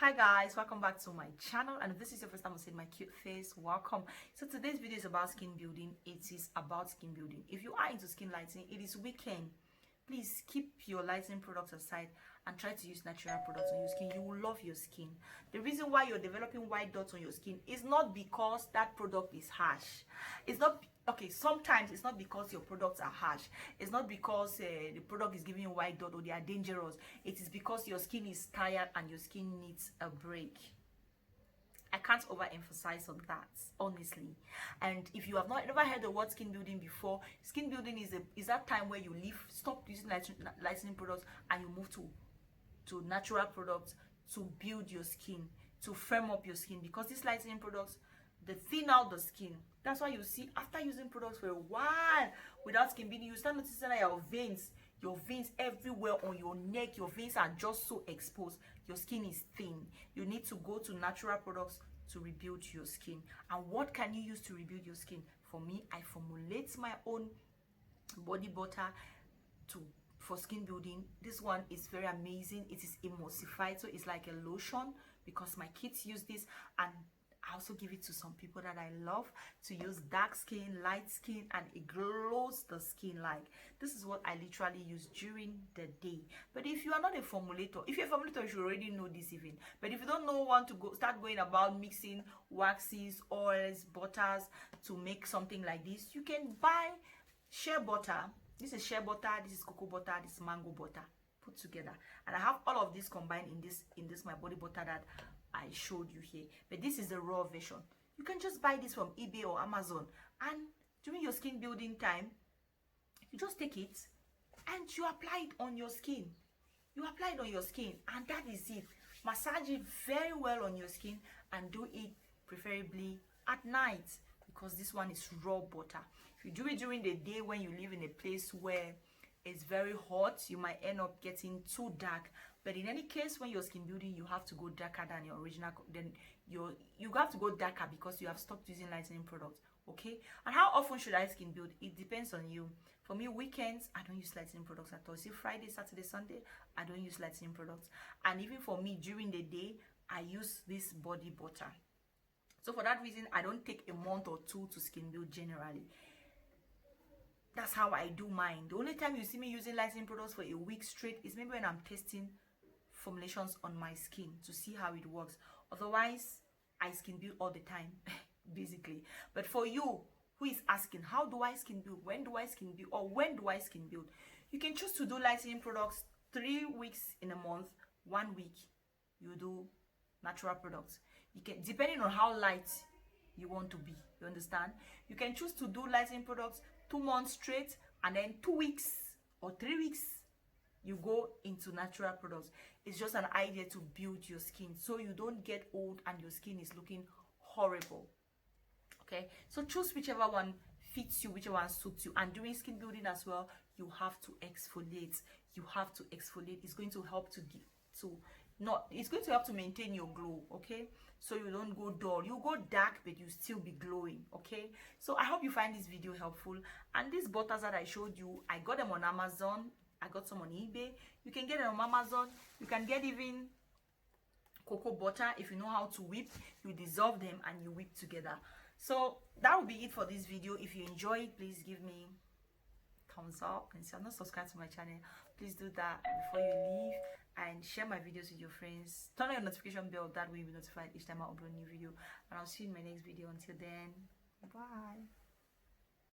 Hi guys, welcome back to my channel, and if this is your first time seeing my cute face, welcome. So today's video is about skin building. It is about skin building. If you are into skin lightening, it is weekend. Please keep your lightening products aside and try to use natural products on your skin. You will love your skin. The reason why you're developing white dots on your skin is not because that product is harsh. It's not okay. Sometimes it's not because your products are harsh. It's not because the product is giving you white dot or they are dangerous. It is because your skin is tired and your skin needs a break. I can't overemphasize on that, honestly. And if you have never heard the word skin building before, skin building is that time where you stop using lightening products and you move to natural products to build your skin, to firm up your skin. Because these lightening products, they thin out the skin. That's why you see after using products for a while without skin building, you start noticing that your veins everywhere on your neck, your veins are just so exposed. Your skin is thin. You need to go to natural products to rebuild your skin. And what can you use to rebuild your skin? For me, I formulate my own body butter for skin building. This one is very amazing. It is emulsified, so it's like a lotion because my kids use this, and I also give it to some people that I love to use. Dark skin, light skin, and it glows the skin. Like, this is what I literally use during the day. But if you are not a formulator, if you're a formulator, you should already know this even. But if you don't know, want to start going about mixing waxes, oils, butters to make something like this, you can buy shea butter. This is shea butter, this is cocoa butter, this is mango butter put together, and I have all of this combined in this my body butter that I showed you here. But this is the raw version. You can just buy this from eBay or Amazon, and during your skin building time, you just take it and you apply it on your skin. You apply it on your skin, and that is it. Massage it very well on your skin, and do it preferably at night, because this one is raw butter. If you do it during the day when you live in a place where it's very hot, you might end up getting too dark. But in any case, when you're skin building, you have to go darker than your original. Then you have to go darker because you have stopped using lightening products. Okay? And how often should I skin build? It depends on you. For me, weekends, I don't use lightening products at all. See, Friday, Saturday, Sunday, I don't use lightening products. And even for me, during the day, I use this body butter. So for that reason, I don't take a month or two to skin build generally. That's how I do mine. The only time you see me using lightening products for a week straight is maybe when I'm testing formulations on my skin to see how it works. Otherwise, I skin build all the time, basically. But for you who is asking, how do I skin build? When do I skin build? Or when do I skin build? You can choose to do lightening products 3 weeks in a month. 1 week, you do natural products. You can, depending on how light you want to be, you understand? You can choose to do lightening products 2 months straight, and then 2 weeks or 3 weeks you go into natural products. It's just an idea to build your skin so you don't get old and your skin is looking horrible. Okay, so choose whichever one fits you, whichever one suits you. And during skin building as well, you have to exfoliate. You have to exfoliate. It's going to help it's going to help to maintain your glow. Okay, so you don't go dull. You go dark, but you still be glowing. Okay, so I hope you find this video helpful. And these butters that I showed you, I got them on Amazon. I got some on eBay. You can get them on Amazon. You can get even cocoa butter. If you know how to whip, you dissolve them and you whip together. So that will be it for this video. If you enjoy it, please give me thumbs up, and if you're not subscribed to my channel, please do that before you leave, and share my videos with your friends. Turn on your notification bell, that way you'll be notified each time I upload a new video. And I'll see you in my next video. Until then, bye.